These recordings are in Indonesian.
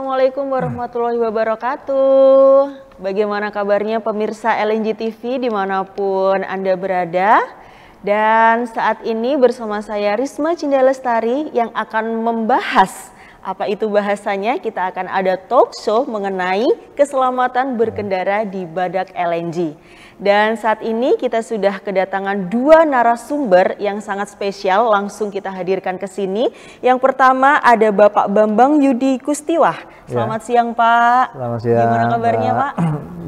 Assalamualaikum warahmatullahi wabarakatuh. Bagaimana kabarnya pemirsa LNG TV dimanapun Anda berada? Dan saat ini bersama saya Risma Cinda Lestari yang akan membahas apa itu bahasanya. Kita akan ada talk show mengenai keselamatan berkendara di Badak LNG. Dan saat ini kita sudah kedatangan dua narasumber yang sangat spesial, langsung kita hadirkan ke sini. Yang pertama ada Bapak Bambang Yudi Kustiwah. Selamat siang Pak. Selamat siang. Gimana kabarnya Pak?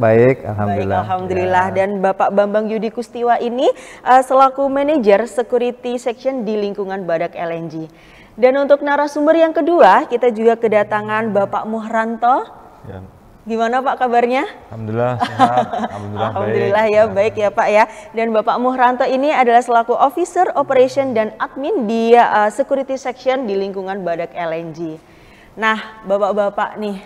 Baik, alhamdulillah. Baik, alhamdulillah. Dan Bapak Bambang Yudi Kustiwah ini selaku manajer security section di lingkungan Badak LNG. Dan untuk narasumber yang kedua, kita juga kedatangan Bapak Muhranto. Ya. Gimana Pak kabarnya? Alhamdulillah sehat. Alhamdulillah baik. Baik ya Pak ya. Dan Bapak Muhranto ini adalah selaku Officer Operation dan Admin di Security Section di lingkungan Badak LNG. Nah, Bapak-bapak nih,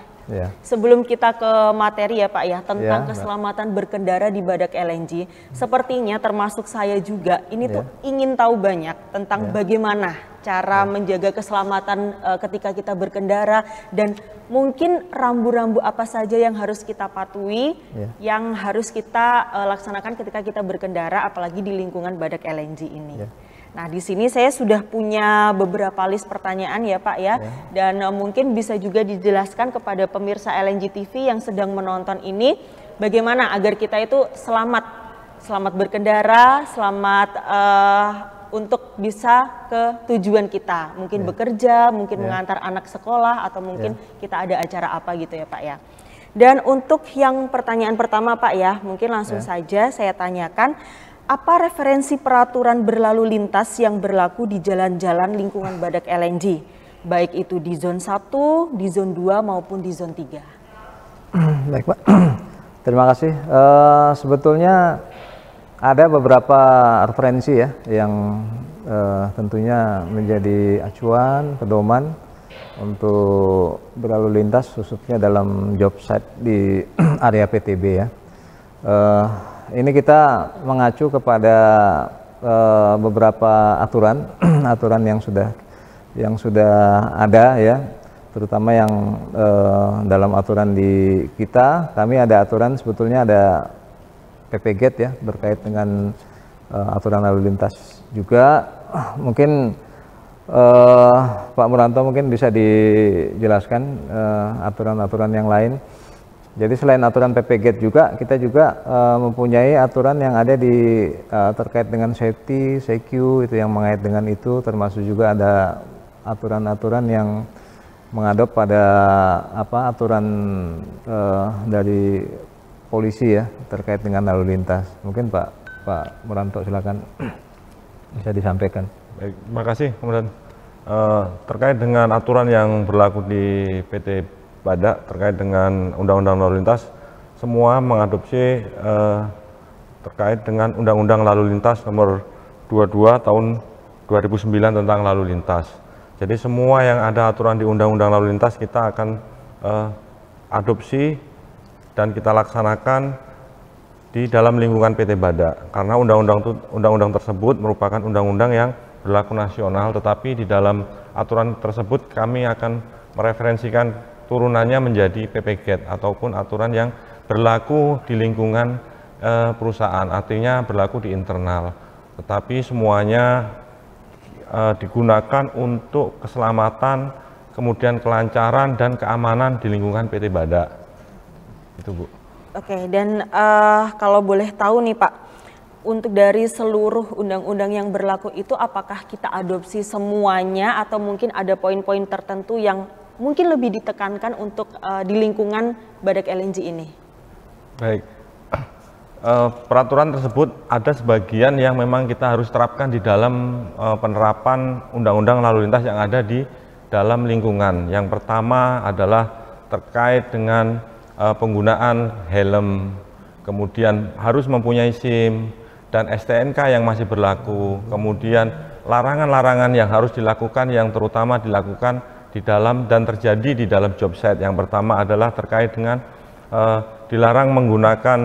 sebelum kita ke materi ya Pak ya tentang keselamatan berkendara di Badak LNG, sepertinya termasuk saya juga ini tuh ingin tahu banyak tentang bagaimana cara menjaga keselamatan ketika kita berkendara, dan mungkin rambu-rambu apa saja yang harus kita patuhi, yang harus kita laksanakan ketika kita berkendara, apalagi di lingkungan Badak LNG ini. Nah, di sini saya sudah punya beberapa list pertanyaan ya Pak ya, dan mungkin bisa juga dijelaskan kepada pemirsa LNG TV yang sedang menonton ini, bagaimana agar kita itu selamat berkendara, selamat untuk bisa ke tujuan kita, mungkin bekerja, mungkin mengantar anak sekolah, atau mungkin kita ada acara apa gitu ya Pak ya. Dan untuk yang pertanyaan pertama Pak ya, mungkin langsung saja saya tanyakan, apa referensi peraturan berlalu lintas yang berlaku di jalan-jalan lingkungan Badak LNG, baik itu di zone 1, di zone 2 maupun di zone 3? Baik Pak, terima kasih. Sebetulnya ada beberapa referensi ya yang tentunya menjadi acuan, pedoman untuk berlalu lintas khususnya dalam job site di area PTB ya. Ini kita mengacu kepada beberapa aturan aturan yang sudah ada ya, terutama yang dalam aturan di kita, kami ada aturan, sebetulnya ada PPGate ya, berkait dengan aturan lalu lintas juga. Mungkin Pak Muranto mungkin bisa dijelaskan aturan-aturan yang lain. Jadi selain aturan PPGate juga, kita juga mempunyai aturan yang ada di terkait dengan safety, CQ, itu yang mengait dengan itu, termasuk juga ada aturan-aturan yang mengadop pada aturan dari polisi ya terkait dengan lalu lintas. Mungkin Pak Muranto silakan bisa disampaikan. Baik, terima kasih. Kemudian terkait dengan aturan yang berlaku di PT Badak terkait dengan Undang-Undang Lalu Lintas, semua mengadopsi terkait dengan Undang-Undang Lalu Lintas nomor 22 tahun 2009 tentang lalu lintas. Jadi semua yang ada aturan di Undang-Undang Lalu Lintas kita akan adopsi dan kita laksanakan di dalam lingkungan PT Badak, karena undang-undang tersebut merupakan undang-undang yang berlaku nasional, tetapi di dalam aturan tersebut kami akan mereferensikan turunannya menjadi PPGate ataupun aturan yang berlaku di lingkungan perusahaan, artinya berlaku di internal, tetapi semuanya digunakan untuk keselamatan, kemudian kelancaran dan keamanan di lingkungan PT Badak. Itu Bu. Oke, dan kalau boleh tahu nih Pak, untuk dari seluruh undang-undang yang berlaku itu apakah kita adopsi semuanya atau mungkin ada poin-poin tertentu yang mungkin lebih ditekankan untuk di lingkungan Badak LNG ini? Baik, peraturan tersebut ada sebagian yang memang kita harus terapkan di dalam penerapan undang-undang lalu lintas yang ada di dalam lingkungan. Yang pertama adalah terkait dengan penggunaan helm, kemudian harus mempunyai SIM dan STNK yang masih berlaku, kemudian larangan-larangan yang harus dilakukan yang terutama dilakukan di dalam dan terjadi di dalam job site. Yang pertama adalah terkait dengan dilarang menggunakan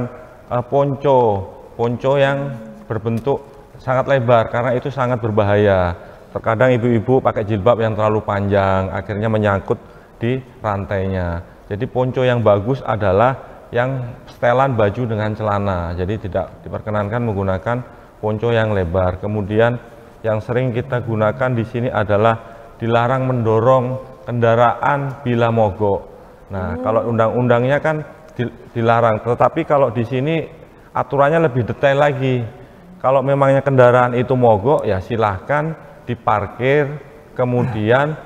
ponco yang berbentuk sangat lebar, karena itu sangat berbahaya. Terkadang ibu-ibu pakai jilbab yang terlalu panjang, akhirnya menyangkut di rantainya. Jadi ponco yang bagus adalah yang setelan baju dengan celana, jadi tidak diperkenankan menggunakan ponco yang lebar. Kemudian yang sering kita gunakan di sini adalah dilarang mendorong kendaraan bila mogok. Nah, kalau undang-undangnya kan dilarang, tetapi kalau di sini aturannya lebih detail lagi. Kalau memangnya kendaraan itu mogok, ya silahkan diparkir, kemudian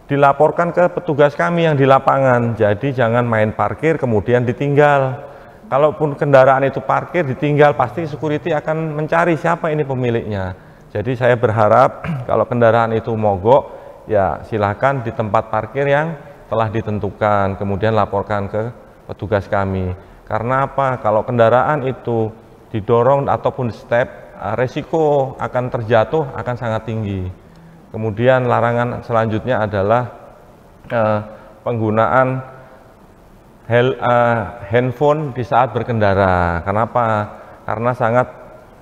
dilaporkan ke petugas kami yang di lapangan. Jadi jangan main parkir kemudian ditinggal. Kalaupun kendaraan itu parkir ditinggal, pasti security akan mencari siapa ini pemiliknya. Jadi saya berharap kalau kendaraan itu mogok, ya silahkan di tempat parkir yang telah ditentukan, kemudian laporkan ke petugas kami. Karena apa? Kalau kendaraan itu didorong ataupun step, resiko akan terjatuh akan sangat tinggi. Kemudian larangan selanjutnya adalah penggunaan handphone di saat berkendara. Kenapa? Karena sangat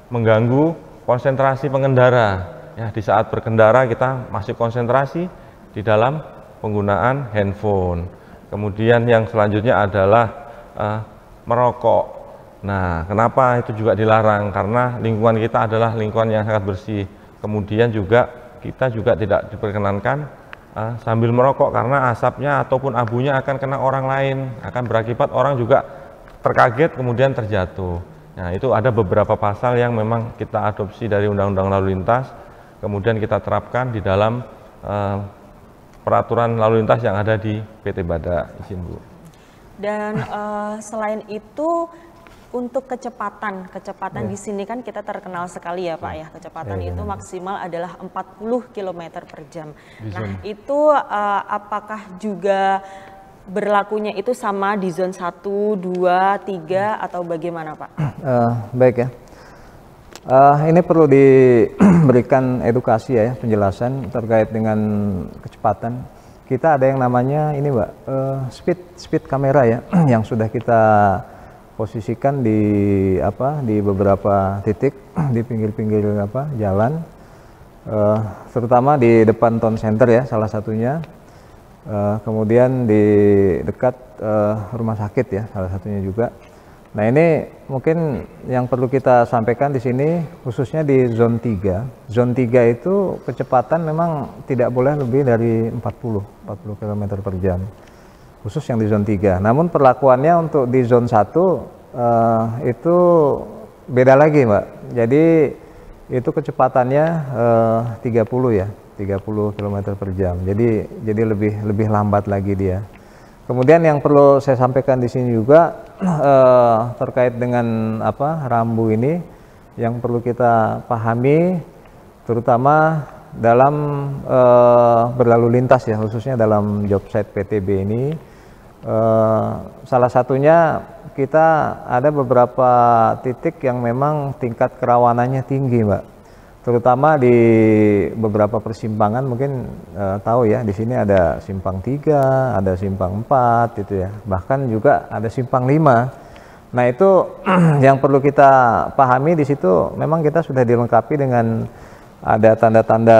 mengganggu konsentrasi pengendara. Ya, di saat berkendara kita masih konsentrasi di dalam penggunaan handphone. Kemudian yang selanjutnya adalah merokok. Nah, kenapa itu juga dilarang? Karena lingkungan kita adalah lingkungan yang sangat bersih. Kemudian juga kita juga tidak diperkenankan sambil merokok, karena asapnya ataupun abunya akan kena orang lain, akan berakibat orang juga terkaget kemudian terjatuh. Nah, itu ada beberapa pasal yang memang kita adopsi dari Undang-Undang Lalu Lintas, kemudian kita terapkan di dalam peraturan lalu lintas yang ada di PT Badak. Izin, Bu. Dan selain itu, untuk kecepatan di sini kan kita terkenal sekali ya Pak ya, kecepatan itu maksimal adalah 40 km per jam. Nah, itu apakah juga berlakunya itu sama di zone 1, 2, 3 atau bagaimana Pak? Baik ya. Ini perlu diberikan edukasi ya, penjelasan terkait dengan kecepatan. Kita ada yang namanya ini Mbak, speed kamera ya, yang sudah kita posisikan di beberapa titik di pinggir-pinggir jalan, terutama di depan town center ya salah satunya, kemudian di dekat rumah sakit ya salah satunya juga. Nah, ini mungkin yang perlu kita sampaikan di sini khususnya di zone 3. Zone 3 itu kecepatan memang tidak boleh lebih dari 40 km per jam. Khusus yang di zone 3. Namun perlakuannya untuk di zone 1 itu beda lagi, Mbak. Jadi itu kecepatannya 30 ya, 30 km per jam. Jadi lebih lambat lagi dia. Kemudian yang perlu saya sampaikan di sini juga terkait dengan rambu ini yang perlu kita pahami, terutama dalam berlalu lintas ya, khususnya dalam job site PTB ini. Salah satunya kita ada beberapa titik yang memang tingkat kerawanannya tinggi, Mbak. Terutama di beberapa persimpangan, mungkin tahu ya, di sini ada simpang 3, ada simpang 4 gitu ya. Bahkan juga ada simpang 5. Nah, itu yang perlu kita pahami di situ, memang kita sudah dilengkapi dengan ada tanda-tanda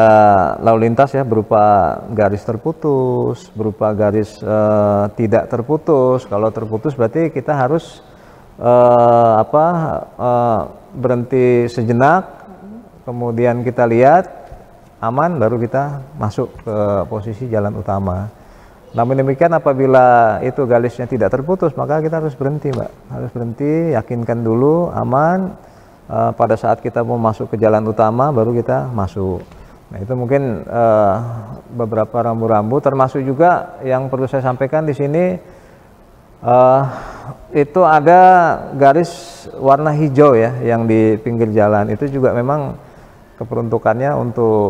lalu lintas ya, berupa garis terputus, berupa garis tidak terputus. Kalau terputus berarti kita harus berhenti sejenak, kemudian kita lihat aman, baru kita masuk ke posisi jalan utama. Namun demikian apabila itu garisnya tidak terputus, maka kita harus berhenti, Mbak. Harus berhenti, yakinkan dulu aman. Pada saat kita mau masuk ke jalan utama baru kita masuk. Nah, itu mungkin beberapa rambu-rambu, termasuk juga yang perlu saya sampaikan di sini, itu ada garis warna hijau ya yang di pinggir jalan. Itu juga memang keperuntukannya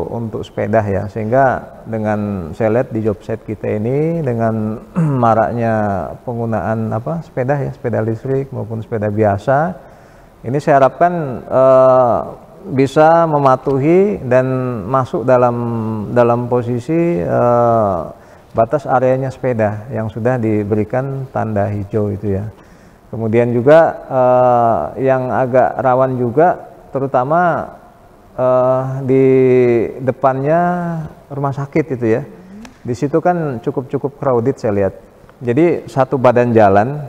untuk sepeda ya, sehingga dengan saya lihat di job site kita ini dengan maraknya penggunaan sepeda ya, sepeda listrik maupun sepeda biasa, ini saya harapkan bisa mematuhi dan masuk dalam posisi batas areanya sepeda yang sudah diberikan tanda hijau itu ya. Kemudian juga yang agak rawan juga, terutama di depannya rumah sakit itu ya. di situ kan cukup crowded saya lihat. Jadi satu badan jalan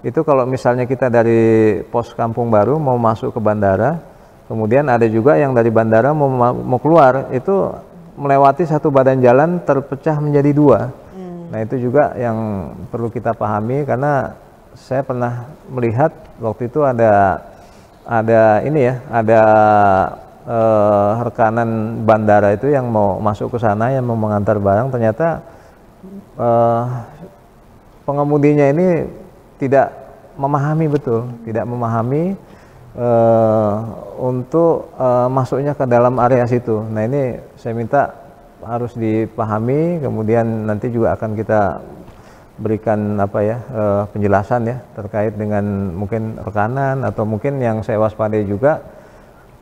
itu kalau misalnya kita dari pos Kampung Baru mau masuk ke bandara, kemudian ada juga yang dari bandara mau keluar, itu melewati satu badan jalan terpecah menjadi dua. Nah itu juga yang perlu kita pahami, karena saya pernah melihat waktu itu ada ini ya, ada rekanan bandara itu yang mau masuk ke sana, yang mau mengantar barang, ternyata pengemudinya ini tidak memahami betul, tidak memahami untuk masuknya ke dalam area situ. Nah ini saya minta harus dipahami, kemudian nanti juga akan kita berikan penjelasan ya terkait dengan mungkin rekanan, atau mungkin yang saya waspadai juga,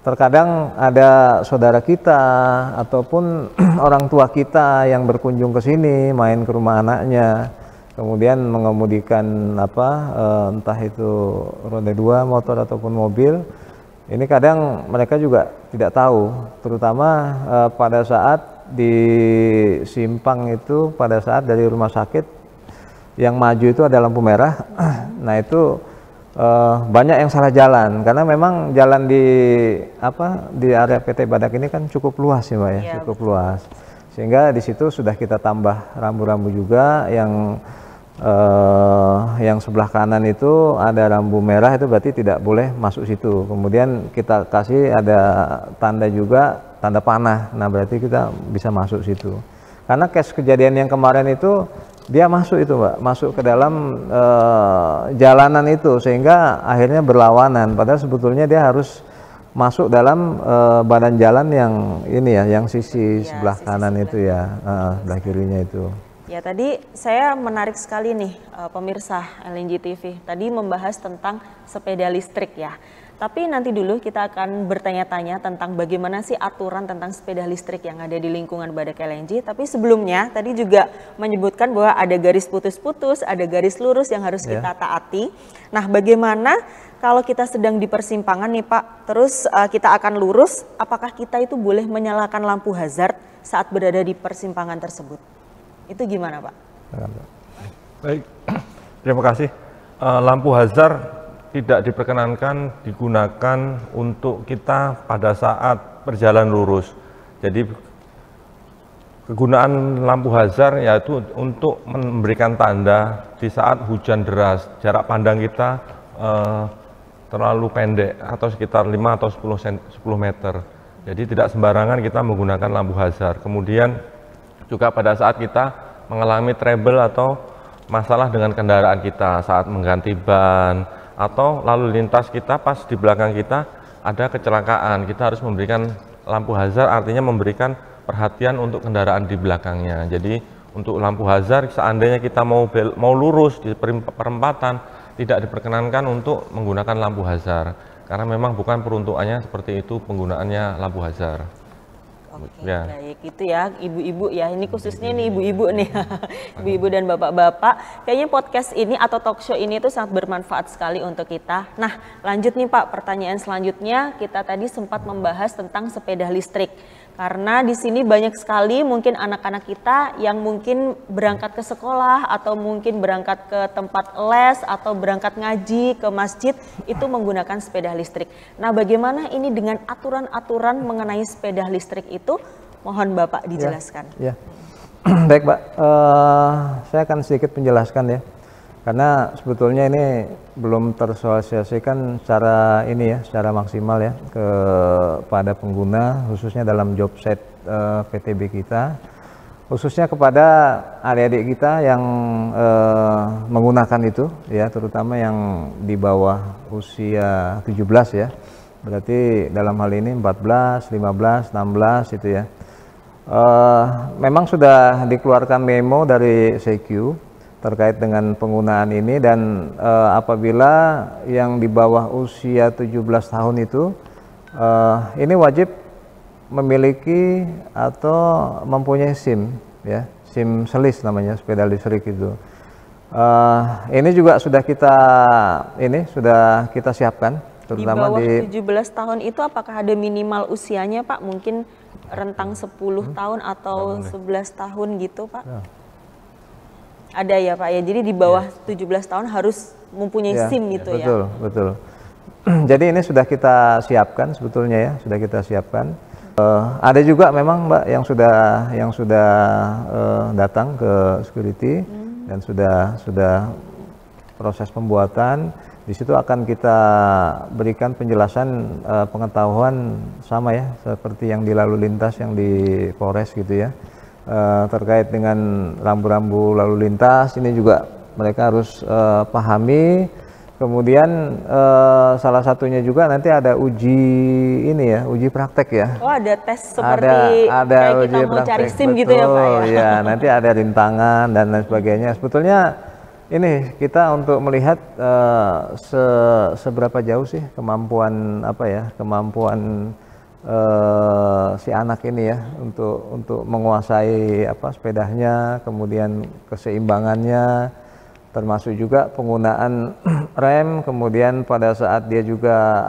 terkadang ada saudara kita ataupun orang tua kita yang berkunjung ke sini, main ke rumah anaknya, kemudian mengemudikan entah itu roda 2 motor ataupun mobil. Ini kadang mereka juga tidak tahu, terutama pada saat di simpang itu, pada saat dari rumah sakit yang maju itu ada lampu merah. Nah itu banyak yang salah jalan, karena memang jalan di area PT Badak ini kan cukup luas ya Mbak ya, cukup luas, sehingga di situ sudah kita tambah rambu-rambu juga yang sebelah kanan itu ada rambu merah, itu berarti tidak boleh masuk situ. Kemudian kita kasih ada tanda juga, tanda panah, nah berarti kita bisa masuk situ. Karena case kejadian yang kemarin itu dia masuk itu Mbak, masuk ke dalam jalanan itu, sehingga akhirnya berlawanan, padahal sebetulnya dia harus masuk dalam badan jalan yang ini ya, yang sisi sebelah kanan itu ya, sebelah kirinya itu. Ya tadi saya menarik sekali nih pemirsa LNG TV, tadi membahas tentang sepeda listrik ya. Tapi nanti dulu kita akan bertanya-tanya tentang bagaimana sih aturan tentang sepeda listrik yang ada di lingkungan Badak LNG. Tapi sebelumnya tadi juga menyebutkan bahwa ada garis putus-putus, ada garis lurus yang harus kita taati. Nah bagaimana kalau kita sedang di persimpangan nih Pak, terus kita akan lurus, apakah kita itu boleh menyalakan lampu hazard saat berada di persimpangan tersebut? Itu gimana Pak? Baik, terima kasih. Lampu hazard tidak diperkenankan digunakan untuk kita pada saat berjalan lurus. Jadi kegunaan lampu hazard yaitu untuk memberikan tanda di saat hujan deras, jarak pandang kita terlalu pendek atau sekitar 5 atau 10 meter. Jadi tidak sembarangan kita menggunakan lampu hazard. Kemudian juga pada saat kita mengalami trouble atau masalah dengan kendaraan kita saat mengganti ban, atau lalu lintas kita pas di belakang kita ada kecelakaan, kita harus memberikan lampu hazard, artinya memberikan perhatian untuk kendaraan di belakangnya. Jadi untuk lampu hazard seandainya kita mau lurus di perempatan, tidak diperkenankan untuk menggunakan lampu hazard, karena memang bukan peruntukannya seperti itu penggunaannya lampu hazard. Oke, baik itu ya ibu-ibu ya, ini khususnya nih ibu-ibu nih, ibu-ibu dan bapak-bapak, kayaknya podcast ini atau talk show ini tuh sangat bermanfaat sekali untuk kita. Nah lanjut nih Pak, pertanyaan selanjutnya, kita tadi sempat membahas tentang sepeda listrik. Karena di sini banyak sekali mungkin anak-anak kita yang mungkin berangkat ke sekolah atau mungkin berangkat ke tempat les atau berangkat ngaji ke masjid itu menggunakan sepeda listrik. Nah, bagaimana ini dengan aturan-aturan mengenai sepeda listrik itu? Mohon Bapak dijelaskan. Ya. Baik, Pak. Saya akan sedikit menjelaskan ya. Karena sebetulnya ini belum tersosialisasikan secara maksimal ya kepada pengguna, khususnya dalam job set PTB kita, khususnya kepada adik-adik kita yang menggunakan itu ya, terutama yang di bawah usia 17 ya, berarti dalam hal ini 14, 15, 16 itu ya. Memang sudah dikeluarkan memo dari CQ terkait dengan penggunaan ini, dan apabila yang di bawah usia 17 tahun itu ini wajib memiliki atau mempunyai SIM ya, SIM selis namanya, sepeda listrik itu. Ini juga sudah kita siapkan, terutama di bawah 17 tahun itu apakah ada minimal usianya Pak? Mungkin rentang 10 tahun atau 11 tahun gitu Pak? Ya. Ada ya Pak ya, jadi di bawah 17 tahun harus mempunyai Ya, SIM gitu ya? Betul, betul. Jadi ini sudah kita siapkan sebetulnya ya, sudah kita siapkan. Ada juga memang Mbak yang sudah datang ke security dan sudah proses pembuatan. Di situ akan kita berikan penjelasan pengetahuan sama ya seperti yang di lalu lintas yang di Polres gitu ya, terkait dengan rambu-rambu lalu lintas. Ini juga mereka harus pahami. Kemudian salah satunya juga nanti ada uji praktek ya. Oh, ada tes seperti ada kayak uji kita mau praktek, cari SIM gitu ya Pak ya? Ya, nanti ada rintangan dan lain sebagainya. Sebetulnya ini kita untuk melihat seberapa jauh sih kemampuan si anak ini ya untuk menguasai sepedanya, kemudian keseimbangannya, termasuk juga penggunaan rem, kemudian pada saat dia juga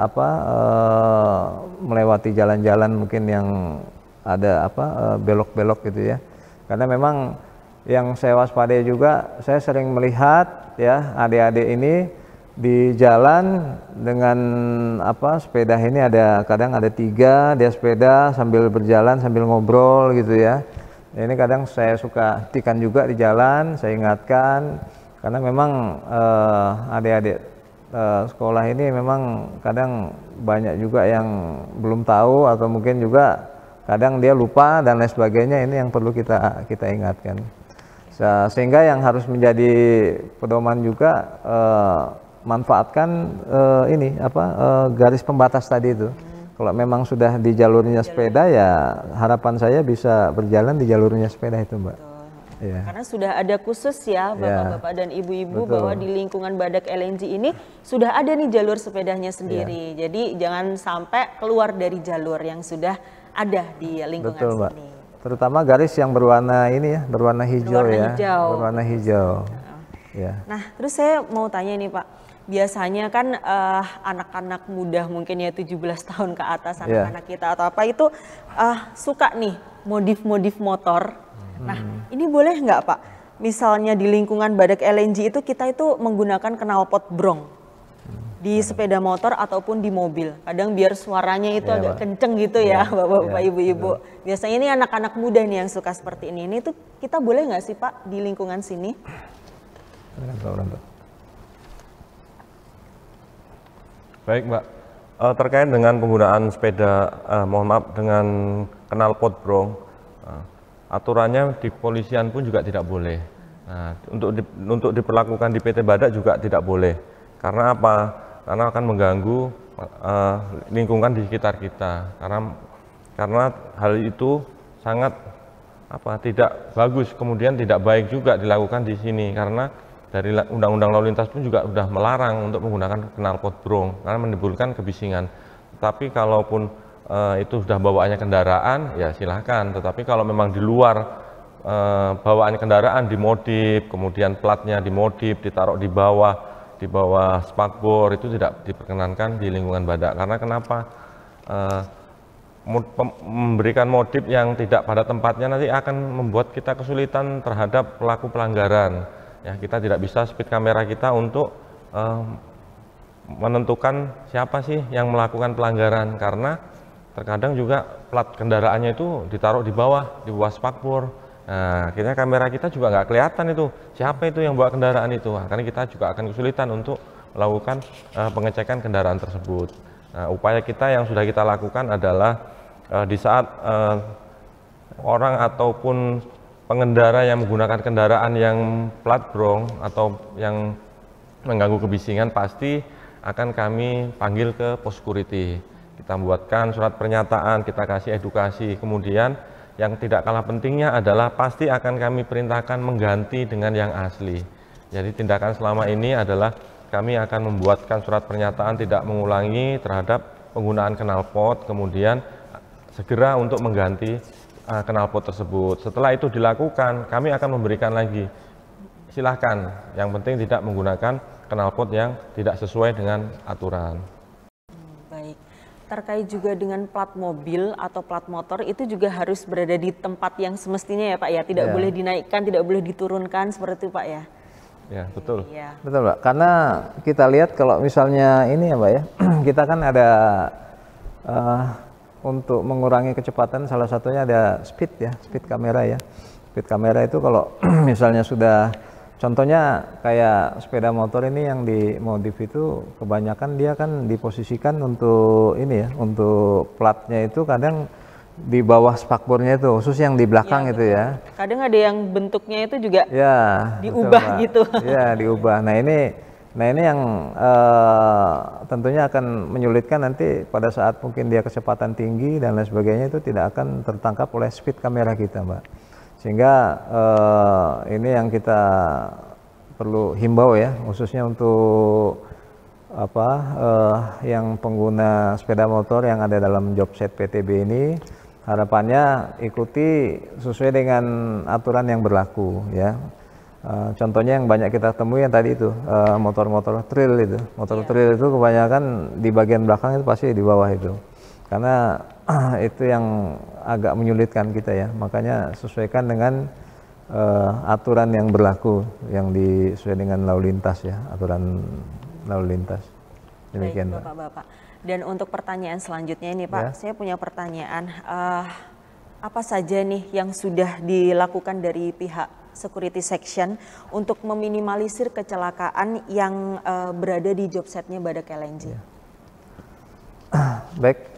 melewati jalan-jalan mungkin yang ada belok-belok gitu ya. Karena memang yang saya waspadai juga, saya sering melihat ya adik-adik ini di jalan dengan sepeda ini kadang ada 3, dia sepeda sambil berjalan sambil ngobrol gitu ya. Ini kadang saya suka hentikan juga di jalan, saya ingatkan. Karena memang adik-adik sekolah ini memang kadang banyak juga yang belum tahu atau mungkin juga kadang dia lupa dan lain sebagainya. Ini yang perlu kita ingatkan. Sehingga yang harus menjadi pedoman juga manfaatkan garis pembatas tadi itu. Kalau memang sudah di jalurnya sepeda ya harapan saya bisa berjalan di jalurnya sepeda itu Mbak. Ya. Karena sudah ada khusus ya Bapak-bapak dan Ibu-ibu bahwa di lingkungan Badak LNG ini sudah ada nih jalur sepedanya sendiri. Jadi jangan sampai keluar dari jalur yang sudah ada di lingkungan Betul, Mbak. sini. Terutama garis yang berwarna ini ya, berwarna hijau ya. Berwarna hijau. Ya. Nah, terus saya mau tanya nih Pak, biasanya kan anak-anak muda mungkin ya 17 tahun ke atas anak-anak kita atau apa itu suka nih modif-modif motor. Nah, ini boleh nggak Pak? Misalnya di lingkungan Badak LNG itu kita itu menggunakan knalpot brong di sepeda motor ataupun di mobil. Kadang biar suaranya itu agak kenceng gitu ya, Bapak-bapak, Ibu-ibu. Biasanya ini anak-anak muda nih yang suka seperti ini. Ini tuh kita boleh nggak sih Pak di lingkungan sini? Baik Mbak, terkait dengan penggunaan sepeda, mohon maaf dengan knalpot brong. Aturannya di kepolisian pun juga tidak boleh. Nah, untuk diperlakukan di PT Badak juga tidak boleh. Karena apa? Karena akan mengganggu lingkungan di sekitar kita. Karena hal itu sangat tidak bagus, kemudian tidak baik juga dilakukan di sini. Karena dari Undang-Undang Lalu Lintas pun juga sudah melarang untuk menggunakan knalpot brong karena menimbulkan kebisingan. Tapi kalaupun itu sudah bawaannya kendaraan, ya silahkan. Tetapi kalau memang di luar bawaan kendaraan dimodif, kemudian platnya dimodif, ditaruh di bawah spakbor, itu tidak diperkenankan di lingkungan Badak. Karena kenapa? Memberikan modif yang tidak pada tempatnya nanti akan membuat kita kesulitan terhadap pelaku pelanggaran. Ya, kita tidak bisa speed kamera kita untuk menentukan siapa sih yang melakukan pelanggaran, karena terkadang juga plat kendaraannya itu ditaruh di bawah spakbor. Nah, akhirnya kamera kita juga nggak kelihatan itu siapa itu yang bawa kendaraan itu. Karena kita juga akan kesulitan untuk melakukan pengecekan kendaraan tersebut. Nah, upaya kita yang sudah kita lakukan adalah di saat orang ataupun pengendara yang menggunakan kendaraan yang plat brong atau yang mengganggu kebisingan pasti akan kami panggil ke pos security. Kita buatkan surat pernyataan, kita kasih edukasi, kemudian yang tidak kalah pentingnya adalah pasti akan kami perintahkan mengganti dengan yang asli. Jadi tindakan selama ini adalah kami akan membuatkan surat pernyataan tidak mengulangi terhadap penggunaan knalpot, kemudian segera untuk mengganti knalpot tersebut. Setelah itu dilakukan, kami akan memberikan lagi, silahkan, yang penting tidak menggunakan knalpot yang tidak sesuai dengan aturan. Baik. terkait juga dengan plat mobil atau plat motor itu juga harus berada di tempat yang semestinya ya Pak ya, tidak boleh dinaikkan, tidak boleh diturunkan seperti itu Pak ya. Ya, betul. Iya. Betul Pak, karena kita lihat kalau misalnya ini ya Pak ya, kita kan ada untuk mengurangi kecepatan salah satunya ada speed ya, speed kamera ya. Speed kamera itu kalau misalnya sudah, contohnya kayak sepeda motor ini yang dimodif itu kebanyakan dia kan diposisikan untuk ini ya, untuk platnya itu kadang di bawah spakbornya itu, khusus yang di belakang Ya, itu ya. Kadang ada yang bentuknya itu juga Ya, diubah betul, Pak. gitu. Ya, diubah. Nah ini yang tentunya akan menyulitkan nanti pada saat mungkin dia kecepatan tinggi dan lain sebagainya itu tidak akan tertangkap oleh speed kamera kita, Mbak. Sehingga ini yang kita perlu himbau ya, khususnya untuk yang pengguna sepeda motor yang ada dalam jobset PTB ini, harapannya ikuti sesuai dengan aturan yang berlaku ya. Contohnya yang banyak kita temui yang tadi itu motor-motor trail itu, trail itu kebanyakan di bagian belakang itu pasti di bawah itu, karena itu yang agak menyulitkan kita ya. Makanya sesuaikan dengan aturan yang berlaku, yang sesuai dengan lalu lintas ya, aturan lalu lintas. Demikian Pak. Bapak-bapak. Dan untuk pertanyaan selanjutnya ini Pak, saya punya pertanyaan, apa saja nih yang sudah dilakukan dari pihak security section untuk meminimalisir kecelakaan yang berada di jobsetnya Badak LNG? Baik,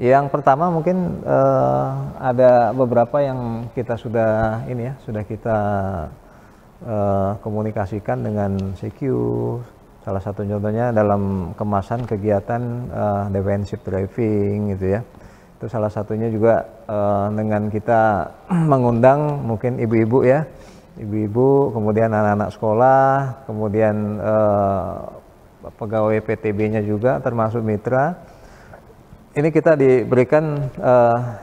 yang pertama mungkin ada beberapa yang kita sudah ini ya, sudah kita komunikasikan dengan CQ. Salah satu contohnya dalam kemasan kegiatan defensive driving gitu ya. Itu salah satunya juga dengan kita mengundang mungkin ibu-ibu ya, ibu-ibu, kemudian anak-anak sekolah, kemudian pegawai PTB-nya juga termasuk mitra. Ini kita diberikan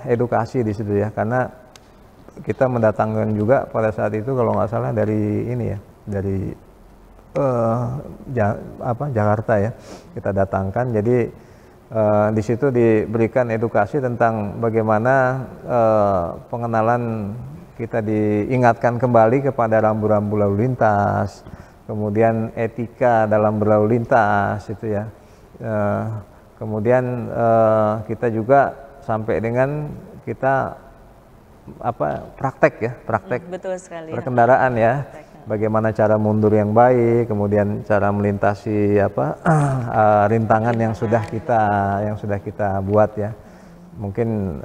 edukasi di situ ya, karena kita mendatangkan juga pada saat itu kalau nggak salah dari ini ya, dari Jakarta ya, kita datangkan. Jadi di situ diberikan edukasi tentang bagaimana pengenalan, kita diingatkan kembali kepada rambu-rambu lalu lintas, kemudian etika dalam berlalu lintas itu ya. Kemudian kita juga sampai dengan kita praktek Betul sekali, perkendaraan ya. Bagaimana cara mundur yang baik, kemudian cara melintasi rintangan yang sudah kita buat ya. Mungkin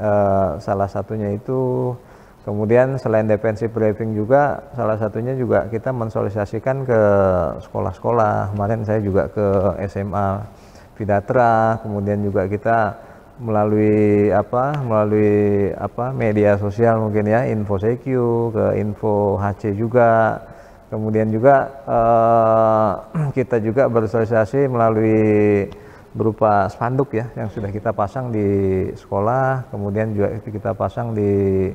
salah satunya itu. Kemudian selain defensive driving juga salah satunya juga kita mensosialisasikan ke sekolah-sekolah. Kemarin saya juga ke SMA Vidatra, kemudian juga kita melalui media sosial mungkin ya, Info CQ, ke Info HC juga. Kemudian juga kita juga bersosialisasi melalui berupa spanduk ya, yang sudah kita pasang di sekolah, kemudian juga kita pasang di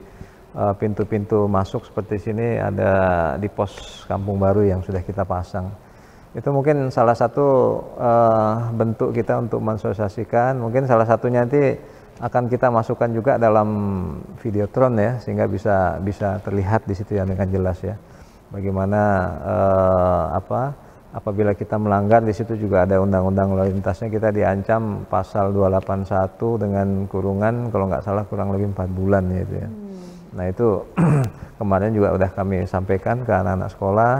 pintu-pintu masuk seperti sini, ada di pos Kampung Baru yang sudah kita pasang. Itu mungkin salah satu bentuk kita untuk mensosialisasikan. Mungkin salah satunya nanti akan kita masukkan juga dalam videotron ya, sehingga bisa terlihat di situ ya dengan jelas ya. Bagaimana apabila kita melanggar, di situ juga ada undang-undang lalu lintasnya, kita diancam pasal 281 dengan kurungan kalau nggak salah kurang lebih 4 bulan ya itu ya. Nah itu kemarin juga udah kami sampaikan ke anak-anak sekolah,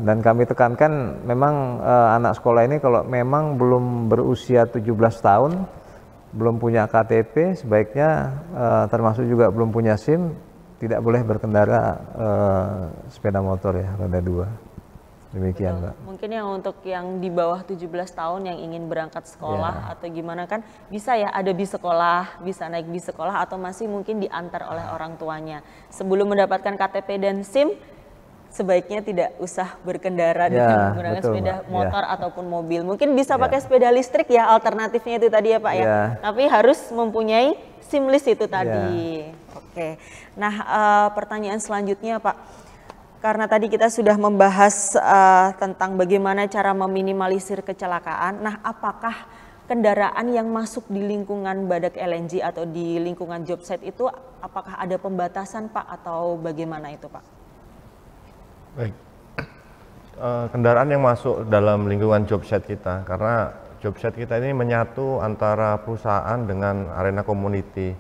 dan kami tekankan memang anak sekolah ini kalau memang belum berusia 17 tahun, belum punya KTP, sebaiknya termasuk juga belum punya SIM, tidak boleh berkendara sepeda motor ya, roda 2. Demikian Mbak. Mungkin yang untuk yang di bawah 17 tahun yang ingin berangkat sekolah atau gimana kan bisa ya, ada bis sekolah, bisa naik bis sekolah atau masih mungkin diantar oleh orang tuanya. Sebelum mendapatkan KTP dan SIM, sebaiknya tidak usah berkendara dengan menggunakan sepeda motor ataupun mobil. Mungkin bisa pakai sepeda listrik ya, alternatifnya itu tadi ya Pak ya. Tapi harus mempunyai SIM list itu tadi. Oke. Nah, pertanyaan selanjutnya Pak, karena tadi kita sudah membahas tentang bagaimana cara meminimalisir kecelakaan. Nah, apakah kendaraan yang masuk di lingkungan Badak LNG atau di lingkungan job site itu apakah ada pembatasan Pak atau bagaimana itu Pak? Baik, kendaraan yang masuk dalam lingkungan job site kita, karena job site kita ini menyatu antara perusahaan dengan arena community.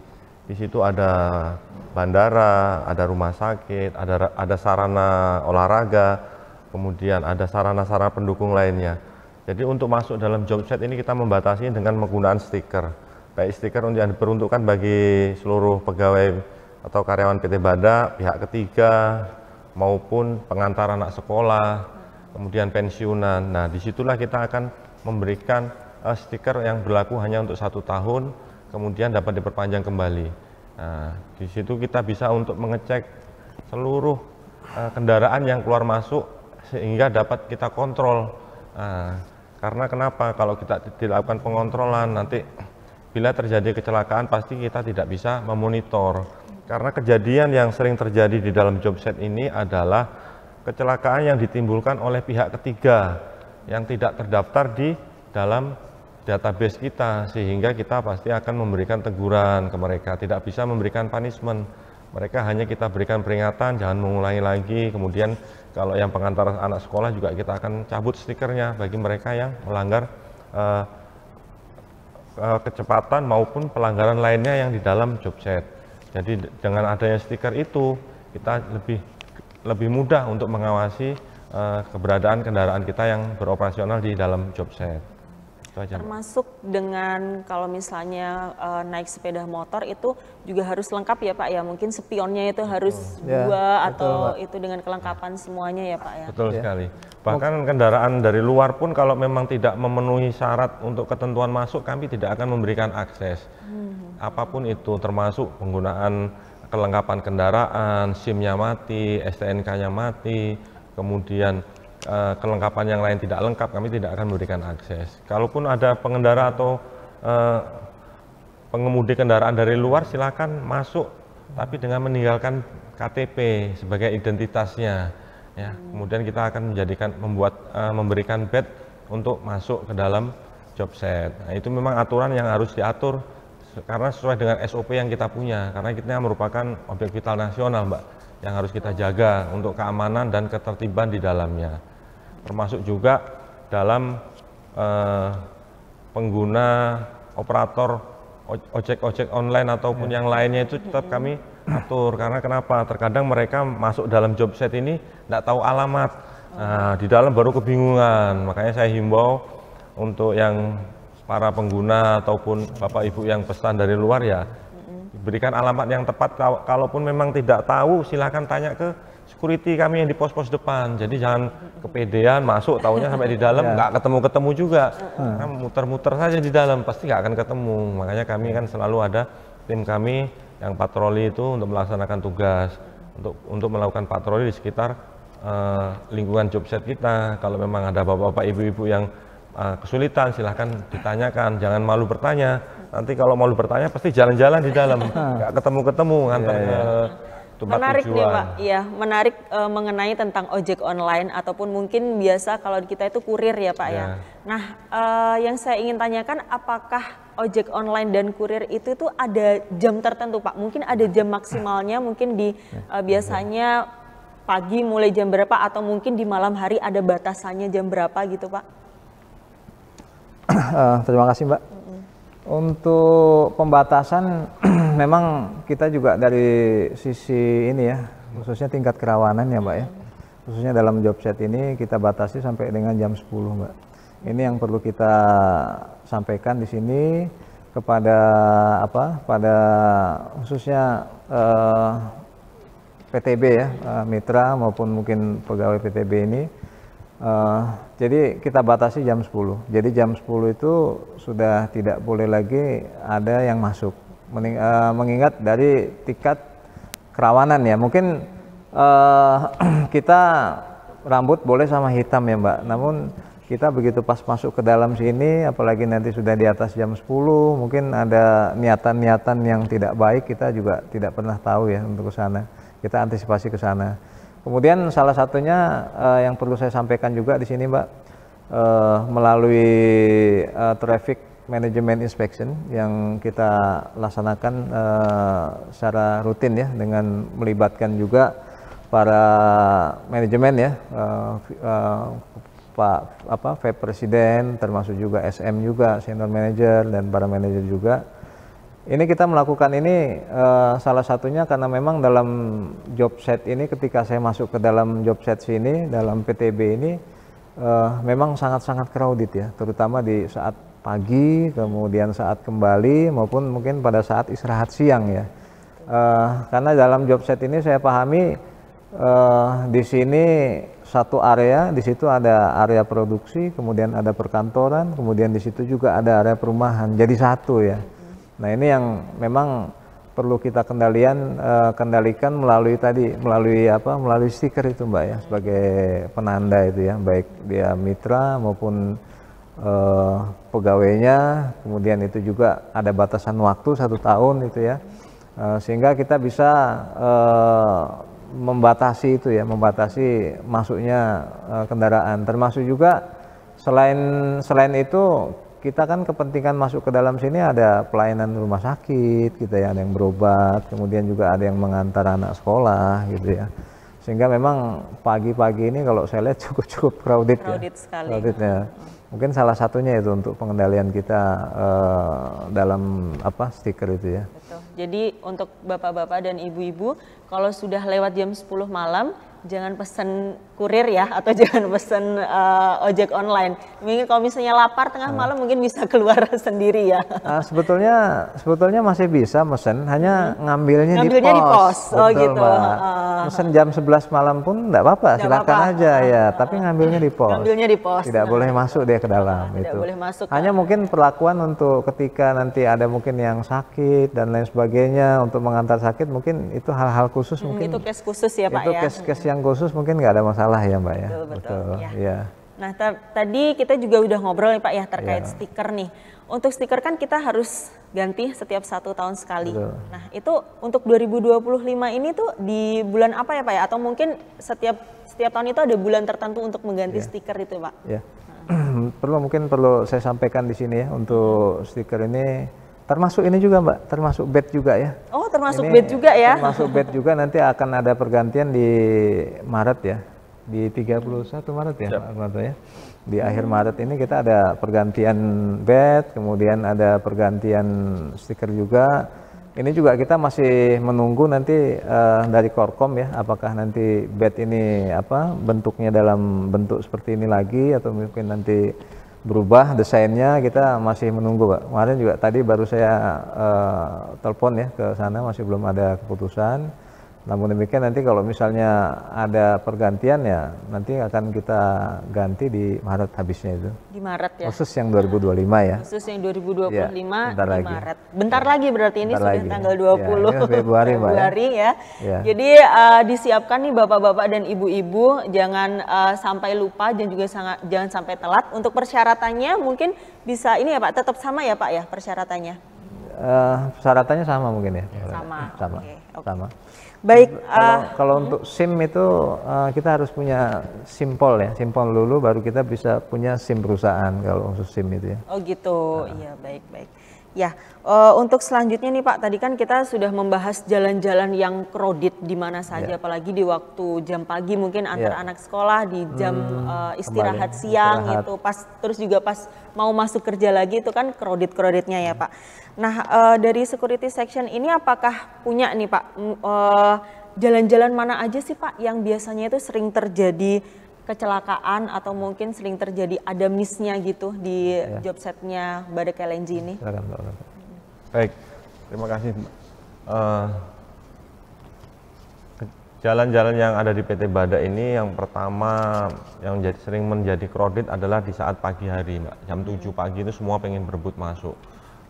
Di situ ada bandara, ada rumah sakit, ada sarana olahraga, kemudian ada sarana-sarana pendukung lainnya. Jadi untuk masuk dalam job site ini kita membatasi dengan menggunakan stiker. Baik stiker yang diperuntukkan bagi seluruh pegawai atau karyawan PT Badak, pihak ketiga, maupun pengantar anak sekolah, kemudian pensiunan. Nah, disitulah kita akan memberikan stiker yang berlaku hanya untuk 1 tahun, kemudian dapat diperpanjang kembali. Nah, di situ kita bisa untuk mengecek seluruh kendaraan yang keluar masuk sehingga dapat kita kontrol. Nah, karena kenapa? Kalau kita dilakukan pengontrolan, nanti bila terjadi kecelakaan pasti kita tidak bisa memonitor. Karena kejadian yang sering terjadi di dalam job site ini adalah kecelakaan yang ditimbulkan oleh pihak ketiga yang tidak terdaftar di dalam database kita, sehingga kita pasti akan memberikan teguran ke mereka, tidak bisa memberikan punishment. Mereka hanya kita berikan peringatan, jangan mengulangi lagi. Kemudian kalau yang pengantar anak sekolah juga kita akan cabut stikernya bagi mereka yang melanggar kecepatan maupun pelanggaran lainnya yang di dalam job site. Jadi dengan adanya stiker itu kita lebih mudah untuk mengawasi keberadaan kendaraan kita yang beroperasional di dalam job site. Termasuk dengan kalau misalnya naik sepeda motor itu juga harus lengkap ya Pak ya, mungkin spionnya itu harus dua atau betul, itu dengan kelengkapan semuanya ya Pak ya. Betul sekali. Bahkan kendaraan dari luar pun kalau memang tidak memenuhi syarat untuk ketentuan masuk, kami tidak akan memberikan akses. Apapun itu, termasuk penggunaan kelengkapan kendaraan, SIM-nya mati, STNK-nya mati, kemudian kelengkapan yang lain tidak lengkap, kami tidak akan memberikan akses. Kalaupun ada pengendara atau pengemudi kendaraan dari luar, silakan masuk, tapi dengan meninggalkan KTP sebagai identitasnya. Ya, kemudian kita akan memberikan badge untuk masuk ke dalam job site. Nah, itu memang aturan yang harus diatur karena sesuai dengan SOP yang kita punya, karena kita merupakan objek vital nasional, Mbak, yang harus kita jaga untuk keamanan dan ketertiban di dalamnya. Termasuk juga dalam pengguna operator ojek online ataupun yang lainnya itu tetap kami atur. Karena kenapa? Terkadang mereka masuk dalam job site ini tidak tahu alamat. Nah, di dalam baru kebingungan. Makanya saya himbau untuk yang para pengguna ataupun Bapak Ibu yang pesan dari luar ya, berikan alamat yang tepat. Kalaupun memang tidak tahu, silakan tanya ke security kami yang di pos-pos depan. Jadi jangan kepedean masuk, taunya sampai di dalam nggak ketemu-ketemu juga. Nah, muter-muter saja di dalam, pasti nggak akan ketemu. Makanya kami kan selalu ada tim kami yang patroli itu untuk melaksanakan tugas, untuk melakukan patroli di sekitar lingkungan job site kita. Kalau memang ada bapak-bapak, ibu-ibu yang kesulitan, silahkan ditanyakan, jangan malu bertanya. Nanti kalau malu bertanya pasti jalan-jalan di dalam, nggak ketemu-ketemu ngantar ke tempat menarik tujuan. nih Pak, iya menarik mengenai tentang ojek online ataupun mungkin biasa kalau kita itu kurir ya Pak ya. Nah yang saya ingin tanyakan, apakah ojek online dan kurir itu tuh ada jam tertentu Pak? Mungkin ada jam maksimalnya, mungkin di biasanya pagi mulai jam berapa atau mungkin di malam hari ada batasannya jam berapa gitu Pak? Terima kasih Mbak. Untuk pembatasan memang kita juga dari sisi ini ya, khususnya tingkat kerawanan ya Mbak ya. Khususnya dalam job site ini kita batasi sampai dengan jam 10 Mbak. Ini yang perlu kita sampaikan di sini kepada pada khususnya PTB ya, mitra maupun mungkin pegawai PTB ini. Jadi kita batasi jam 10. Jadi jam 10 itu sudah tidak boleh lagi ada yang masuk. Mengingat dari tingkat kerawanan ya. Mungkin kita rambut boleh sama hitam ya Mbak. Namun kita begitu pas masuk ke dalam sini, apalagi nanti sudah di atas jam 10, mungkin ada niatan-niatan yang tidak baik, kita juga tidak pernah tahu ya untuk ke sana. Kita antisipasi ke sana. Kemudian salah satunya yang perlu saya sampaikan juga di sini Mbak, melalui traffic manajemen inspection yang kita laksanakan secara rutin ya, dengan melibatkan juga para manajemen ya, Pak VP Presiden, termasuk juga SM juga, senior manager dan para manajer juga. Ini kita melakukan ini salah satunya karena memang dalam job set ini, ketika saya masuk ke dalam job set sini, dalam PTB ini memang sangat-sangat crowded ya, terutama di saat pagi, kemudian saat kembali, maupun mungkin pada saat istirahat siang ya. Karena dalam job set ini saya pahami di sini satu area, di situ ada area produksi, kemudian ada perkantoran, kemudian di situ juga ada area perumahan, jadi satu ya. Nah ini yang memang perlu kita kendalikan melalui melalui stiker itu Mbak ya, sebagai penanda itu ya, baik dia mitra maupun pegawainya. Kemudian itu juga ada batasan waktu 1 tahun itu ya, sehingga kita bisa membatasi itu ya, membatasi masuknya kendaraan. Termasuk juga selain itu, kita kan kepentingan masuk ke dalam sini ada pelayanan rumah sakit gitu ya, ada yang berobat, kemudian juga ada yang mengantar anak sekolah gitu ya. Sehingga memang pagi-pagi ini kalau saya lihat cukup crowded ya. Sekali. Crowdednya. Mungkin salah satunya itu untuk pengendalian kita dalam stiker itu ya. Betul. Jadi untuk bapak-bapak dan ibu-ibu, kalau sudah lewat jam 10 malam, jangan pesen kurir ya, atau jangan pesen ojek online. Mungkin kalau misalnya lapar tengah malam mungkin bisa keluar sendiri ya. Sebetulnya masih bisa mesen, hanya ngambilnya di pos. Oh betul, gitu. Mesen jam 11 malam pun enggak apa-apa, silakan aja ya, tapi ngambilnya di pos. Ngambilnya di pos. Tidak boleh masuk dia ke dalam Tidak itu. boleh masuk. Hanya mungkin perlakuan untuk ketika nanti ada mungkin yang sakit dan lain sebagainya, untuk mengantar sakit mungkin itu hal-hal khusus mungkin. Itu case khusus ya Pak itu ya. case yang khusus mungkin nggak ada masalah ya Mbak ya. Betul. Ya. Nah tadi kita juga udah ngobrol nih Pak ya terkait stiker nih. Untuk stiker kan kita harus ganti setiap 1 tahun sekali. Betul. Nah itu untuk 2025 ini tuh di bulan apa ya Pak ya? Atau mungkin setiap tahun itu ada bulan tertentu untuk mengganti stiker itu Pak? Ya. Perlu saya sampaikan di sini ya, untuk stiker ini termasuk ini juga Mbak, termasuk bed juga ya. Oh termasuk bed juga ya? Termasuk bed juga, nanti akan ada pergantian di Maret ya, di 31 Maret ya Pak Armanto ya. Di akhir Maret ini kita ada pergantian bed, kemudian ada pergantian stiker juga. Ini juga kita masih menunggu nanti dari Korkom ya, apakah nanti bed ini bentuknya dalam bentuk seperti ini lagi, atau mungkin nanti berubah desainnya, kita masih menunggu Pak. Kemarin juga tadi baru saya telepon ya ke sana, masih belum ada keputusan. Namun demikian nanti kalau misalnya ada pergantian ya, nanti akan kita ganti di Maret habisnya itu. Di Maret ya? Khusus yang 2025 ya. Khusus yang 2025 ya, di lagi. Maret. Bentar lagi berarti ini sudah lagi. tanggal 20 ya, Februari ya. Ya. Jadi disiapkan nih bapak-bapak dan ibu-ibu, jangan sampai lupa dan juga jangan sampai telat. Untuk persyaratannya mungkin bisa ini ya Pak, tetap sama ya Pak ya persyaratannya? Persyaratannya sama mungkin ya. Sama. Okay. Sama. Baik. Kalau untuk SIM itu kita harus punya SIMPOL ya, SIMPOL dulu baru kita bisa punya SIM perusahaan kalau untuk SIM itu ya. Oh gitu, iya baik. Ya, untuk selanjutnya nih Pak, tadi kan kita sudah membahas jalan-jalan yang crowded di mana saja, apalagi di waktu jam pagi mungkin antar anak sekolah, di jam istirahat siang itu, terus juga pas mau masuk kerja lagi itu kan crowdednya ya Pak. Nah dari security section ini apakah punya nih Pak jalan-jalan mana aja sih Pak yang biasanya itu sering terjadi kecelakaan atau mungkin sering terjadi ada miss-nya gitu di job setnya Badak LNG ini? Baik, terima kasih. Jalan-jalan yang ada di PT Badak ini yang pertama yang sering menjadi crowded adalah di saat pagi hari Mbak. Jam 7 pagi itu semua pengen berebut masuk.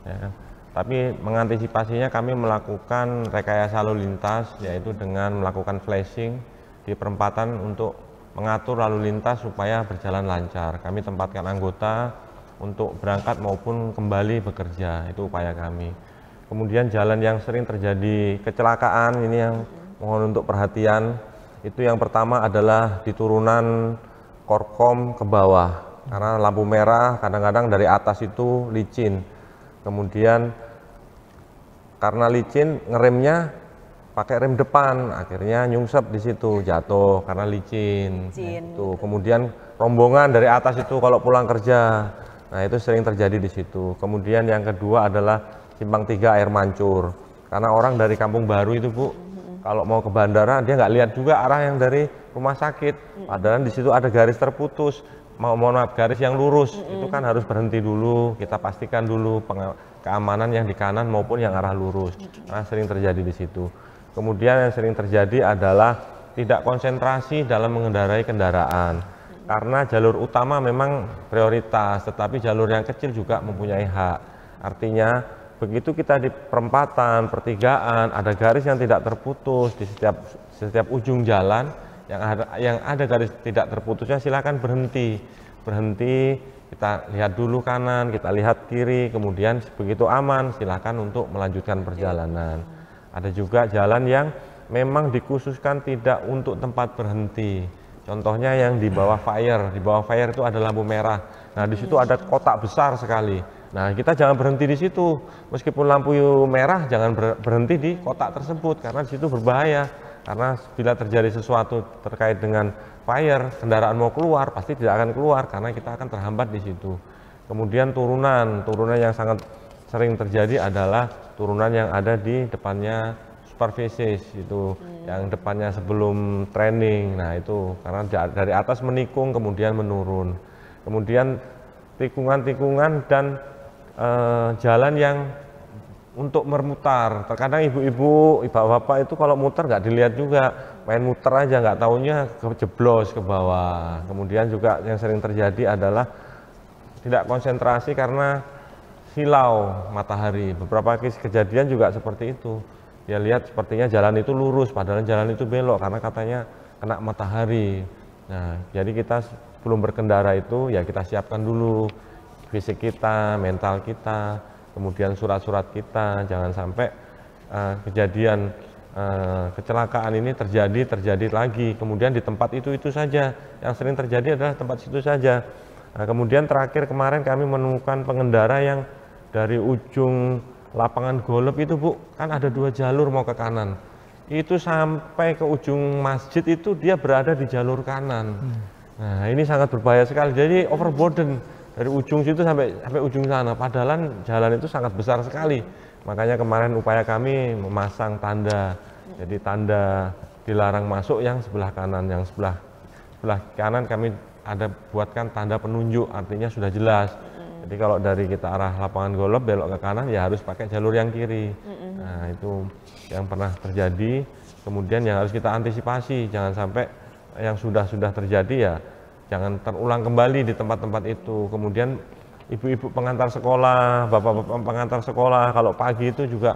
Ya. Tapi mengantisipasinya kami melakukan rekayasa lalu lintas, yaitu dengan melakukan flashing di perempatan untuk mengatur lalu lintas supaya berjalan lancar. Kami tempatkan anggota untuk berangkat maupun kembali bekerja, itu upaya kami. Kemudian jalan yang sering terjadi kecelakaan ini yang mohon untuk perhatian, itu yang pertama adalah di turunan Korkom ke bawah. Karena lampu merah kadang-kadang dari atas itu licin. Kemudian karena licin ngeremnya pakai rem depan, akhirnya nyungsep di situ, jatuh karena licin. Itu. Kemudian rombongan dari atas itu kalau pulang kerja, nah itu sering terjadi di situ. Kemudian yang kedua adalah simpang 3 air mancur, karena orang dari Kampung Baru itu Bu, kalau mau ke bandara dia nggak lihat juga arah yang dari rumah sakit, padahal di situ ada garis terputus. Mohon maaf, garis yang lurus itu kan harus berhenti dulu, kita pastikan dulu keamanan yang di kanan maupun yang arah lurus. Nah, sering terjadi di situ. Kemudian yang sering terjadi adalah tidak konsentrasi dalam mengendarai kendaraan. Karena jalur utama memang prioritas, tetapi jalur yang kecil juga mempunyai hak. Artinya begitu kita di perempatan, pertigaan, ada garis yang tidak terputus di setiap ujung jalan, yang ada garis tidak terputusnya silakan berhenti, kita lihat dulu kanan, kita lihat kiri, kemudian begitu aman silakan untuk melanjutkan perjalanan. Ada juga jalan yang memang dikhususkan tidak untuk tempat berhenti, contohnya yang di bawah fire itu ada lampu merah. Nah, di situ ada kotak besar sekali. Nah, kita jangan berhenti di situ, meskipun lampu merah jangan berhenti di kotak tersebut karena di situ berbahaya. Karena bila terjadi sesuatu terkait dengan fire, kendaraan mau keluar pasti tidak akan keluar karena kita akan terhambat di situ. Kemudian turunan yang sangat sering terjadi adalah turunan yang ada di depannya superficies itu, yang depannya sebelum training. Nah itu karena dari atas menikung kemudian menurun. Kemudian tikungan-tikungan dan jalan yang untuk memutar. Terkadang ibu-ibu, bapak-bapak itu kalau muter nggak dilihat juga, main muter aja, nggak taunya kejeblos ke bawah. Kemudian juga yang sering terjadi adalah tidak konsentrasi karena silau matahari. Beberapa kejadian juga seperti itu. Dia lihat sepertinya jalan itu lurus, padahal jalan itu belok karena katanya kena matahari. Nah, jadi kita sebelum berkendara itu ya kita siapkan dulu fisik kita, mental kita, kemudian surat-surat kita, jangan sampai kejadian kecelakaan ini terjadi lagi, kemudian di tempat itu saja. Yang sering terjadi adalah tempat situ saja. Nah, kemudian terakhir kemarin kami menemukan pengendara yang dari ujung lapangan golf itu Bu, kan ada 2 jalur mau ke kanan. Itu sampai ke ujung masjid itu dia berada di jalur kanan. Nah, ini sangat berbahaya sekali. Jadi overburden dari ujung situ sampai ujung sana, padahal jalan itu sangat besar sekali. Makanya kemarin upaya kami memasang tanda, jadi tanda dilarang masuk yang sebelah kanan, yang sebelah kanan kami ada buatkan tanda penunjuk, artinya sudah jelas. Jadi kalau dari kita arah lapangan golf belok ke kanan ya harus pakai jalur yang kiri. Nah itu yang pernah terjadi, kemudian yang harus kita antisipasi, jangan sampai yang sudah terjadi ya jangan terulang kembali di tempat-tempat itu. Kemudian ibu-ibu pengantar sekolah, bapak-bapak pengantar sekolah, kalau pagi itu juga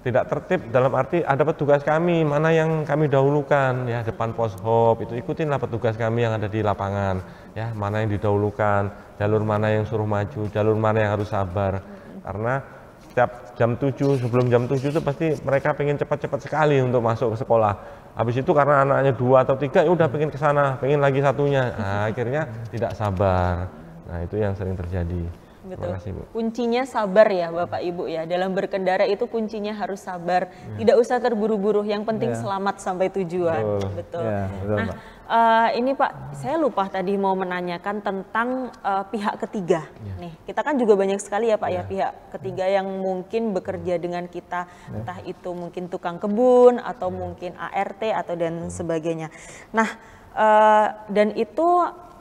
tidak tertib, dalam arti ada petugas kami, mana yang kami dahulukan, ya depan pos hop, itu ikutinlah petugas kami yang ada di lapangan, ya mana yang didahulukan, jalur mana yang suruh maju, jalur mana yang harus sabar. Karena setiap jam 7, sebelum jam 7 itu pasti mereka pengen cepat-cepat sekali untuk masuk ke sekolah. Habis itu karena anaknya 2 atau 3 ya udah pengen ke sana, pengen lagi satunya. Nah, akhirnya tidak sabar. Nah, itu yang sering terjadi. Betul. Terima kasih, Bu. Kuncinya sabar ya Bapak Ibu ya. Dalam berkendara itu kuncinya harus sabar. Tidak usah terburu-buru, yang penting selamat sampai tujuan. Betul. Ya, betul, nah, ini Pak, saya lupa tadi mau menanyakan tentang pihak ketiga. Nih, kita kan juga banyak sekali ya Pak ya pihak ketiga yang mungkin bekerja dengan kita, entah itu mungkin tukang kebun atau mungkin ART atau dan sebagainya. Nah, dan itu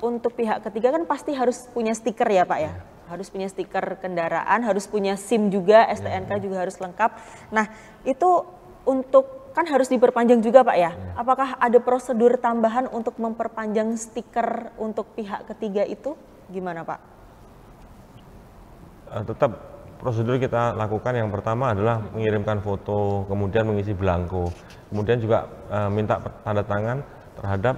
untuk pihak ketiga kan pasti harus punya stiker ya Pak ya. Harus punya stiker kendaraan, harus punya SIM juga, STNK juga harus lengkap. Nah, itu untuk kan harus diperpanjang juga Pak ya. Apakah ada prosedur tambahan untuk memperpanjang stiker untuk pihak ketiga itu? Gimana Pak? Tetap prosedur kita lakukan, yang pertama adalah mengirimkan foto, kemudian mengisi belangko, kemudian juga minta tanda tangan terhadap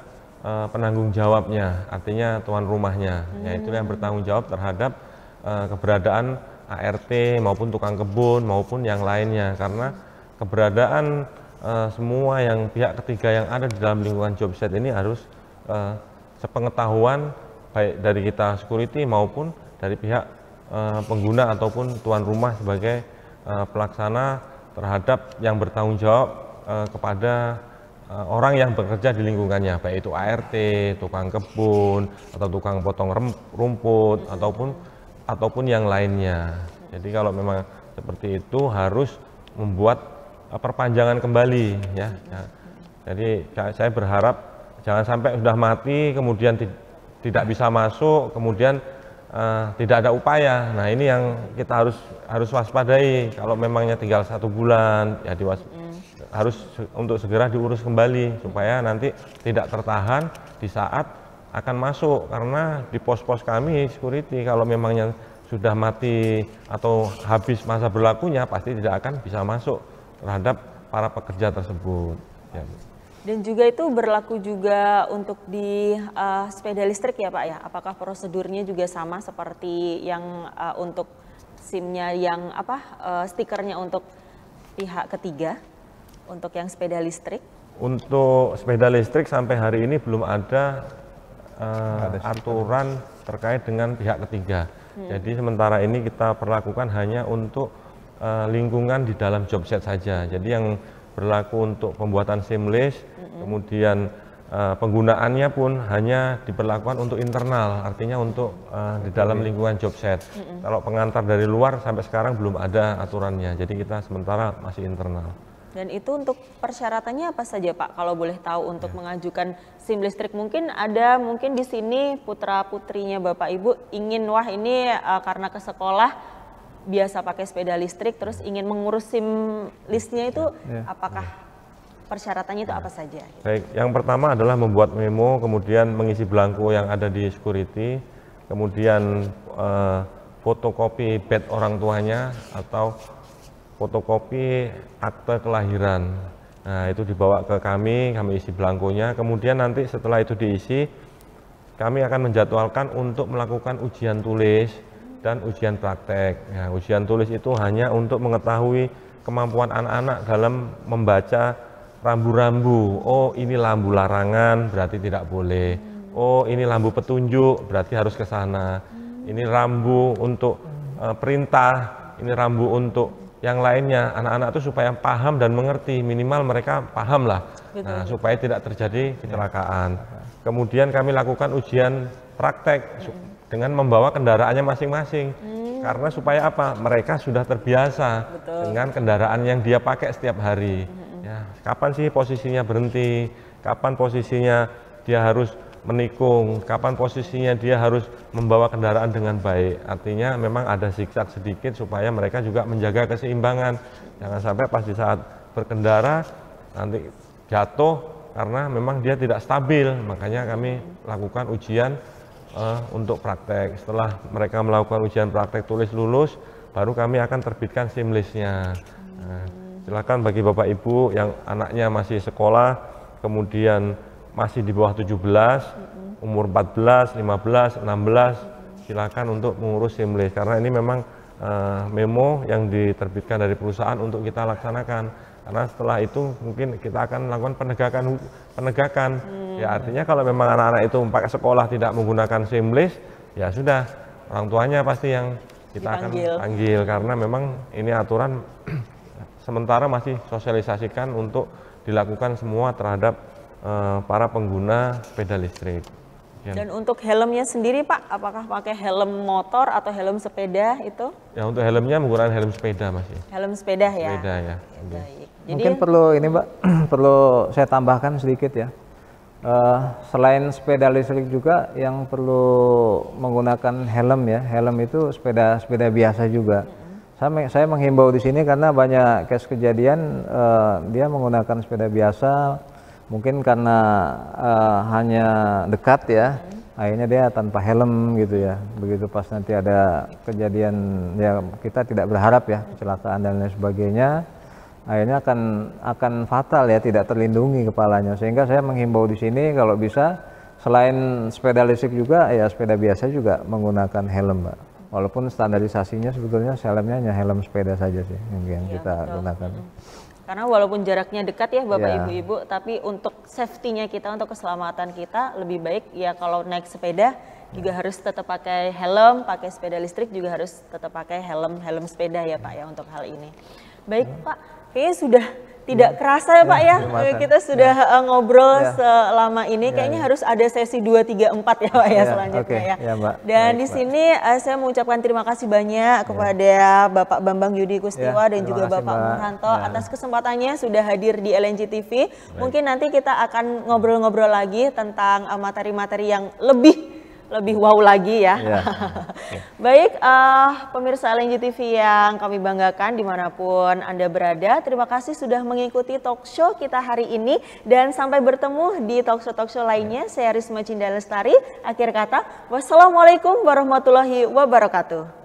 penanggung jawabnya, artinya tuan rumahnya, yaitu yang bertanggung jawab terhadap keberadaan ART maupun tukang kebun maupun yang lainnya, karena keberadaan semua yang pihak ketiga yang ada di dalam lingkungan job site ini harus sepengetahuan baik dari kita security maupun dari pihak pengguna ataupun tuan rumah sebagai pelaksana terhadap yang bertanggung jawab kepada orang yang bekerja di lingkungannya, baik itu ART, tukang kebun, atau tukang potong rumput, ataupun yang lainnya. Jadi kalau memang seperti itu harus membuat perpanjangan kembali ya. Jadi saya berharap jangan sampai sudah mati kemudian tidak bisa masuk, kemudian tidak ada upaya. Nah ini yang kita harus waspadai. Kalau memangnya tinggal 1 bulan ya harus untuk segera diurus kembali supaya nanti tidak tertahan di saat akan masuk, karena di pos-pos kami security kalau memangnya sudah mati atau habis masa berlakunya pasti tidak akan bisa masuk terhadap para pekerja tersebut ya. Dan juga itu berlaku juga untuk di sepeda listrik ya Pak ya, apakah prosedurnya juga sama seperti yang untuk SIM-nya yang stikernya untuk pihak ketiga? Untuk yang sepeda listrik? Untuk sepeda listrik sampai hari ini belum ada aturan terkait dengan pihak ketiga. Jadi sementara ini kita perlakukan hanya untuk lingkungan di dalam job set saja. Jadi yang berlaku untuk pembuatan seamless, kemudian penggunaannya pun hanya diberlakukan untuk internal, artinya untuk di dalam lingkungan job set. Kalau pengantar dari luar sampai sekarang belum ada aturannya. Jadi kita sementara masih internal. Dan itu untuk persyaratannya apa saja Pak? Kalau boleh tahu untuk mengajukan SIM listrik, mungkin di sini putra putrinya Bapak Ibu ingin ini karena ke sekolah biasa pakai sepeda listrik, terus ingin mengurus SIM listnya itu apakah persyaratannya itu apa saja? Baik, yang pertama adalah membuat memo, kemudian mengisi belangko yang ada di security, kemudian fotokopi badge orang tuanya atau fotokopi akte kelahiran. Nah itu dibawa ke kami isi belangkonya, kemudian nanti setelah itu diisi, kami akan menjadwalkan untuk melakukan ujian tulis dan ujian praktek. Nah, ujian tulis itu hanya untuk mengetahui kemampuan anak-anak dalam membaca rambu-rambu. Oh ini lampu larangan, berarti tidak boleh. Oh ini lampu petunjuk, berarti harus ke sana. Ini rambu untuk perintah, ini rambu untuk yang lainnya. Anak-anak itu supaya paham dan mengerti, minimal mereka paham lah. Nah, supaya tidak terjadi kecelakaan. Kemudian kami lakukan ujian praktek dengan membawa kendaraannya masing-masing. Karena supaya apa? Mereka sudah terbiasa dengan kendaraan yang dia pakai setiap hari. Ya, kapan sih posisinya berhenti? Kapan posisinya dia harus menikung, kapan posisinya dia harus membawa kendaraan dengan baik. Artinya memang ada zigzag sedikit supaya mereka juga menjaga keseimbangan. Jangan sampai pas di saat berkendara nanti jatuh karena memang dia tidak stabil. Makanya kami lakukan ujian untuk praktek. Setelah mereka melakukan ujian praktek tulis lulus, baru kami akan terbitkan SIM listnya. Nah, silakan bagi Bapak Ibu yang anaknya masih sekolah, kemudian masih di bawah 17, umur 14, 15, 16, silakan untuk mengurus SIM list. Karena ini memang memo yang diterbitkan dari perusahaan untuk kita laksanakan. Karena setelah itu mungkin kita akan melakukan penegakan. Ya artinya kalau memang anak-anak itu pakai sekolah tidak menggunakan SIM list, ya sudah orang tuanya pasti yang kita akan panggil. Karena memang ini aturan sementara masih sosialisasikan untuk dilakukan semua terhadap para pengguna sepeda listrik. Dan untuk helmnya sendiri Pak, apakah pakai helm motor atau helm sepeda itu? Ya untuk helmnya menggunakan helm sepeda masih. Helm sepeda ya? Sepeda ya. Baik. Mungkin perlu ini Mbak, perlu saya tambahkan sedikit ya. Selain sepeda listrik juga yang perlu menggunakan helm ya, helm itu sepeda biasa juga. Saya menghimbau di sini karena banyak case kejadian dia menggunakan sepeda biasa, mungkin karena hanya dekat ya, akhirnya dia tanpa helm gitu ya. Begitu pas nanti ada kejadian ya kita tidak berharap ya kecelakaan dan lain sebagainya, akhirnya akan fatal ya, tidak terlindungi kepalanya. Sehingga saya menghimbau di sini kalau bisa selain sepeda listrik juga ya sepeda biasa juga menggunakan helm Mbak. Walaupun standarisasinya sebetulnya helmnya hanya helm sepeda saja sih yang kita gunakan. Karena walaupun jaraknya dekat ya Bapak Ibu-ibu, tapi untuk safety-nya kita, untuk keselamatan kita lebih baik ya kalau naik sepeda juga harus tetap pakai helm, pakai sepeda listrik juga harus tetap pakai helm sepeda ya Pak ya untuk hal ini. Baik Pak, kayaknya sudah tidak kerasa ya Pak ya, kita sudah ngobrol selama ini, kayaknya harus ada sesi 2, 3, 4 ya Pak ya selanjutnya ya. Mbak. Dan di sini saya mengucapkan terima kasih banyak kepada Bapak Bambang Yudi Kustiwa dan juga Bapak Muhranto atas kesempatannya sudah hadir di LNG TV. Mungkin nanti kita akan ngobrol-ngobrol lagi tentang materi-materi yang lebih wow lagi ya. Baik, pemirsa LNG TV yang kami banggakan dimanapun Anda berada, terima kasih sudah mengikuti talk show kita hari ini dan sampai bertemu di talk show lainnya. Saya Risma Cinda Lestari, akhir kata, wassalamualaikum warahmatullahi wabarakatuh.